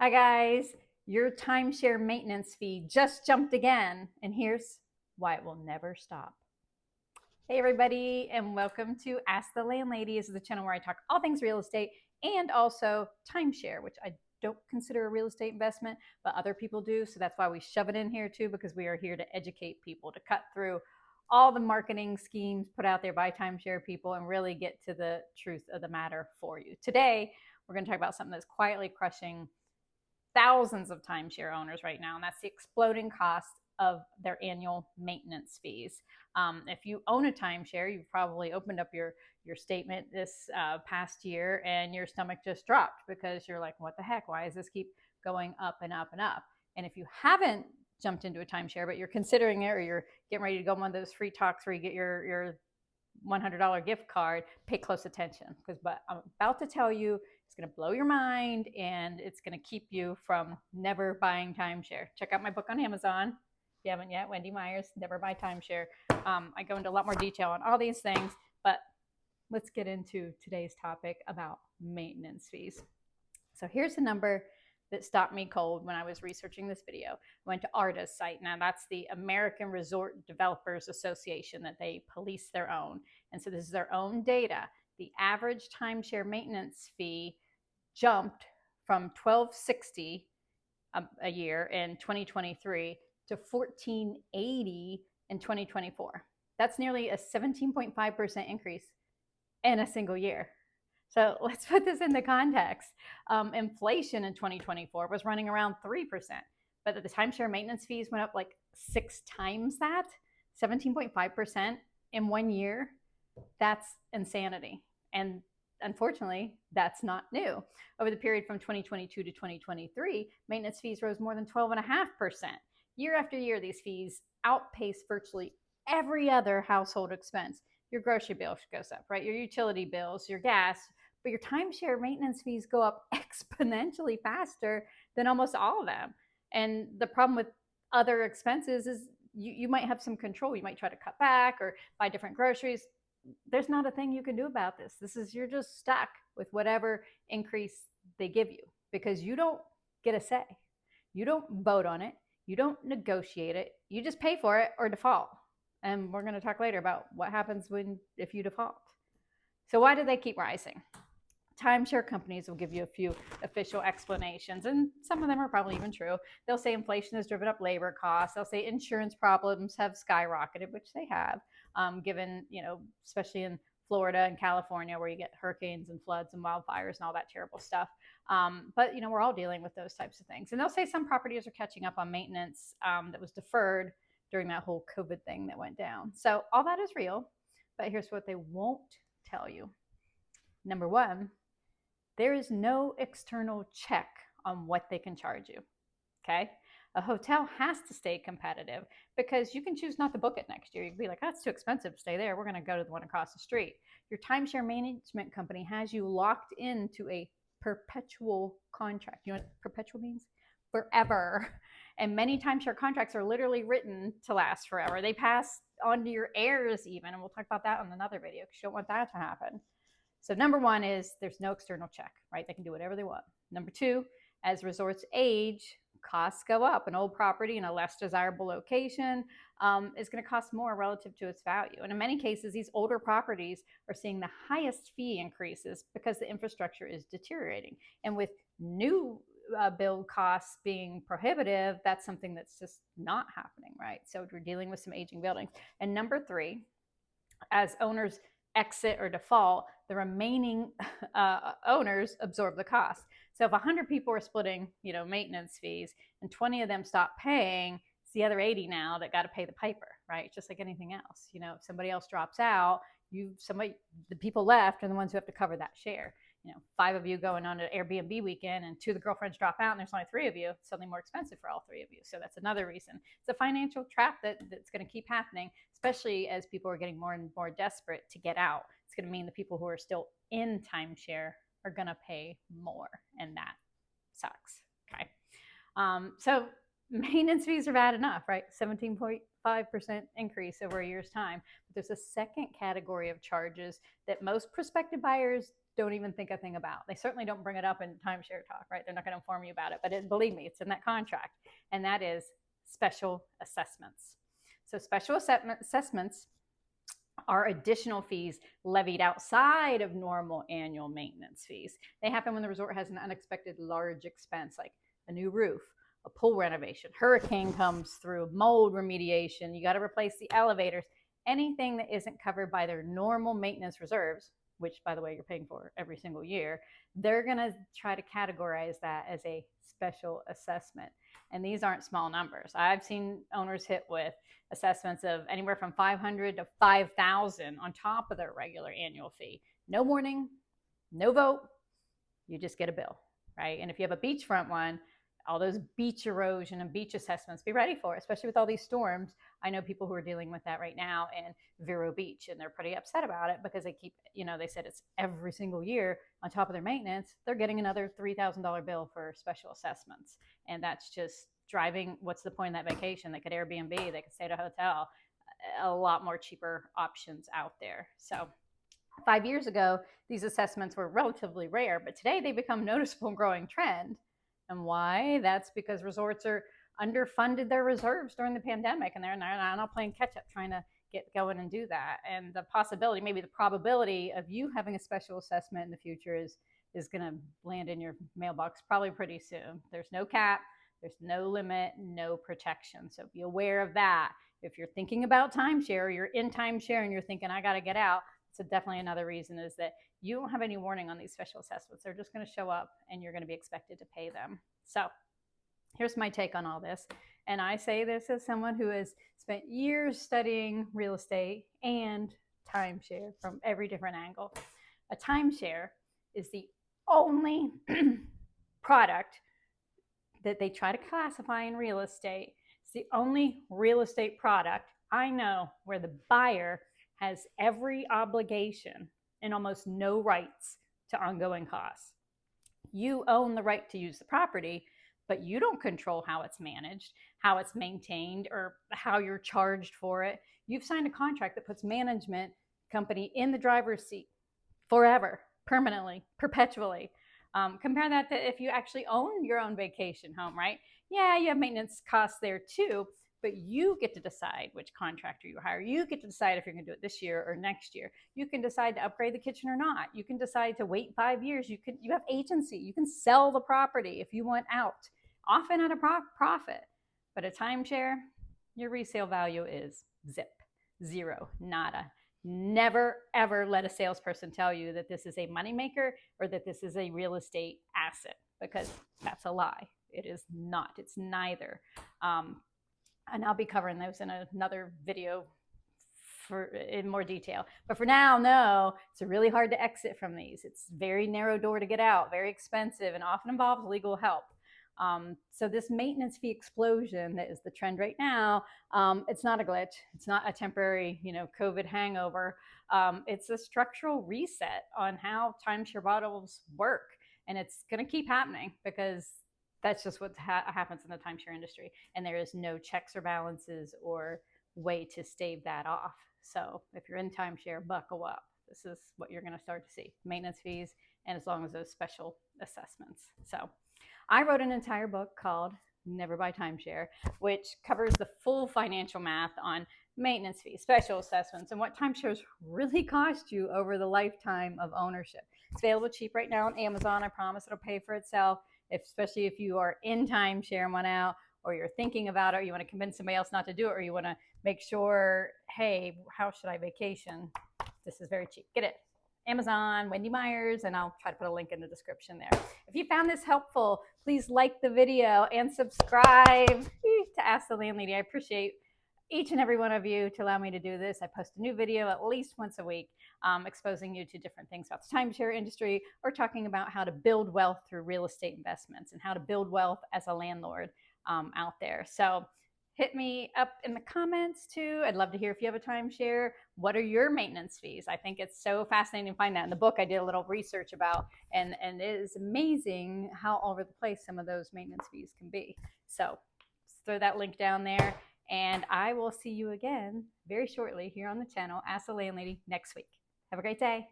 Hi guys, your timeshare maintenance fee just jumped again, and here's why it will never stop. Hey everybody, and welcome to Ask the Landlady. This is the channel where I talk all things real estate and also timeshare, which I don't consider a real estate investment, but other people do. So that's why we shove it in here too, because we are here to educate people, to cut through all the marketing schemes put out there by timeshare people and really get to the truth of the matter for you. Today, we're going to talk about something that's quietly crushing thousands of timeshare owners right now, and that's the exploding cost of their annual maintenance fees. If you own a timeshare, you've probably opened up your statement this past year and your stomach just dropped because you're like, what the heck? Why does this keep going up and up and up? And if you haven't jumped into a timeshare, but you're considering it or you're getting ready to go on one of those free talks where you get your $100 gift card, pay close attention because what I'm about to tell you is going to blow your mind and it's going to keep you from never buying timeshare. Check out my book on Amazon. If you haven't yet, Wendy Myers, Never Buy Timeshare. I go into a lot more detail on all these things, but let's get into today's topic about maintenance fees. So here's the number that stopped me cold when I was researching this video. I went to ARDA's site. Now that's the American Resort Developers Association, that they police their own. And so this is their own data. The average timeshare maintenance fee jumped from $1,260 a year in 2023 to $1,480 in 2024. That's nearly a 17.5% increase in a single year. So let's put this into context. Inflation in 2024 was running around 3%, but the timeshare maintenance fees went up like 6 times that, 17.5% in 1 year. That's insanity. And unfortunately, that's not new. Over the period from 2022 to 2023, maintenance fees rose more than 12.5%. Year after year, these fees outpace virtually every other household expense. Your grocery bill goes up, right? Your utility bills, your gas, but your timeshare maintenance fees go up exponentially faster than almost all of them. And the problem with other expenses is you might have some control. You might try to cut back or buy different groceries. There's not a thing you can do about this. You're just stuck with whatever increase they give you because you don't get a say. You don't vote on it. You don't negotiate it. You just pay for it or default. And we're going to talk later about what happens if you default. So why do they keep rising? Timeshare companies will give you a few official explanations, and some of them are probably even true. They'll say inflation has driven up labor costs. They'll say insurance problems have skyrocketed, which they have, given, especially in Florida and California where you get hurricanes and floods and wildfires and all that terrible stuff. But, we're all dealing with those types of things. And they'll say some properties are catching up on maintenance that was deferred during that whole COVID thing that went down. So all that is real, but here's what they won't tell you. Number one, there is no external check on what they can charge you, okay? A hotel has to stay competitive because you can choose not to book it next year. You can be like, that's too expensive to stay there. We're going to go to the one across the street. Your timeshare management company has you locked into a perpetual contract. You know what perpetual means? Forever. And many timeshare contracts are literally written to last forever. They pass on to your heirs even, and we'll talk about that on another video because you don't want that to happen. So number one is there's no external check, right? They can do whatever they want. Number two, as resorts age, costs go up. An old property in a less desirable location is going to cost more relative to its value. And in many cases, these older properties are seeing the highest fee increases because the infrastructure is deteriorating. And with new build costs being prohibitive, that's something that's just not happening, right? So we're dealing with some aging buildings. And number three, as owners exit or default, the remaining owners absorb the cost. So if 100 people are splitting, maintenance fees, and 20 of them stop paying, it's the other 80 now that got to pay the piper, right? Just like anything else. If somebody else drops out, the people left are the ones who have to cover that share. 5 of you going on an Airbnb weekend and 2 of the girlfriends drop out and there's only 3 of you, it's suddenly more expensive for all 3 of you. So that's another reason. It's a financial trap that's going to keep happening, especially as people are getting more and more desperate to get out. It's going to mean the people who are still in timeshare are going to pay more, and that sucks. Okay. So maintenance fees are bad enough, right? 17.5% increase over a year's time. But there's a second category of charges that most prospective buyers don't even think a thing about. They certainly don't bring it up in timeshare talk, right? They're not going to inform you about it, but believe me, it's in that contract. And that is special assessments. So special assessments are additional fees levied outside of normal annual maintenance fees. They happen when the resort has an unexpected large expense, like a new roof, a pool renovation, hurricane comes through, mold remediation, you got to replace the elevators, anything that isn't covered by their normal maintenance reserves, which, by the way, you're paying for every single year. They're going to try to categorize that as a special assessment. And these aren't small numbers. I've seen owners hit with assessments of anywhere from $500 to $5,000 on top of their regular annual fee. No warning, no vote, you just get a bill, right? And if you have a beachfront one, all those beach erosion and beach assessments, be ready for it, especially with all these storms. I know people who are dealing with that right now in Vero Beach, and they're pretty upset about it because they keep, they said it's every single year on top of their maintenance, they're getting another $3,000 bill for special assessments. And that's just driving, what's the point of that vacation? They could Airbnb, they could stay at a hotel, a lot more cheaper options out there. So 5 years ago, these assessments were relatively rare, but today they become noticeable and growing trend. And why? That's because resorts are underfunded their reserves during the pandemic, and they're not playing catch up trying to get going and do that. And the possibility, maybe the probability of you having a special assessment in the future is going to land in your mailbox probably pretty soon. There's no cap, there's no limit, no protection. So be aware of that. If you're thinking about timeshare, or you're in timeshare and you're thinking, I got to get out, so definitely another reason is that you don't have any warning on these special assessments. They're just going to show up and you're going to be expected to pay them. So here's my take on all this. And I say this as someone who has spent years studying real estate and timeshare from every different angle. A timeshare is the only product that they try to classify in real estate. It's the only real estate product I know where the buyer has every obligation and almost no rights to ongoing costs. You own the right to use the property, but you don't control how it's managed, how it's maintained, or how you're charged for it. You've signed a contract that puts management company in the driver's seat forever, permanently, perpetually. Compare that to if you actually own your own vacation home, right? Yeah, you have maintenance costs there too, but you get to decide which contractor you hire. You get to decide if you're going to do it this year or next year. You can decide to upgrade the kitchen or not. You can decide to wait 5 years. You have agency. You can sell the property if you want out, often at a profit. But a timeshare, your resale value is zip, zero, nada. Never, ever let a salesperson tell you that this is a moneymaker or that this is a real estate asset, because that's a lie. It is not. It's neither. And I'll be covering those in another video in more detail. But for now, no, it's really hard to exit from these. It's very narrow door to get out, very expensive, and often involves legal help. So this maintenance fee explosion that is the trend right now, it's not a glitch. It's not a temporary, COVID hangover. It's a structural reset on how timeshare models work. And it's going to keep happening because that's just what happens in the timeshare industry. And there is no checks or balances or way to stave that off. So if you're in timeshare, buckle up. This is what you're going to start to see: maintenance fees, and as long as those special assessments. So I wrote an entire book called Never Buy Timeshare, which covers the full financial math on maintenance fees, special assessments, and what timeshares really cost you over the lifetime of ownership. It's available cheap right now on Amazon. I promise it'll pay for itself, especially if you are in timeshare and want out, or you're thinking about it, or you want to convince somebody else not to do it, or you want to make sure, hey, how should I vacation? This is very cheap. Get it. Amazon, Wendy Myers, and I'll try to put a link in the description there. If you found this helpful, please like the video and subscribe to Ask the Landlady. I appreciate each and every one of you to allow me to do this. I post a new video at least once a week, exposing you to different things about the timeshare industry, or talking about how to build wealth through real estate investments and how to build wealth as a landlord out there. So hit me up in the comments too. I'd love to hear if you have a timeshare. What are your maintenance fees? I think it's so fascinating to find that. In the book, I did a little research about, and it is amazing how all over the place some of those maintenance fees can be. So throw that link down there, and I will see you again very shortly here on the channel, Ask the Landlady, next week. Have a great day.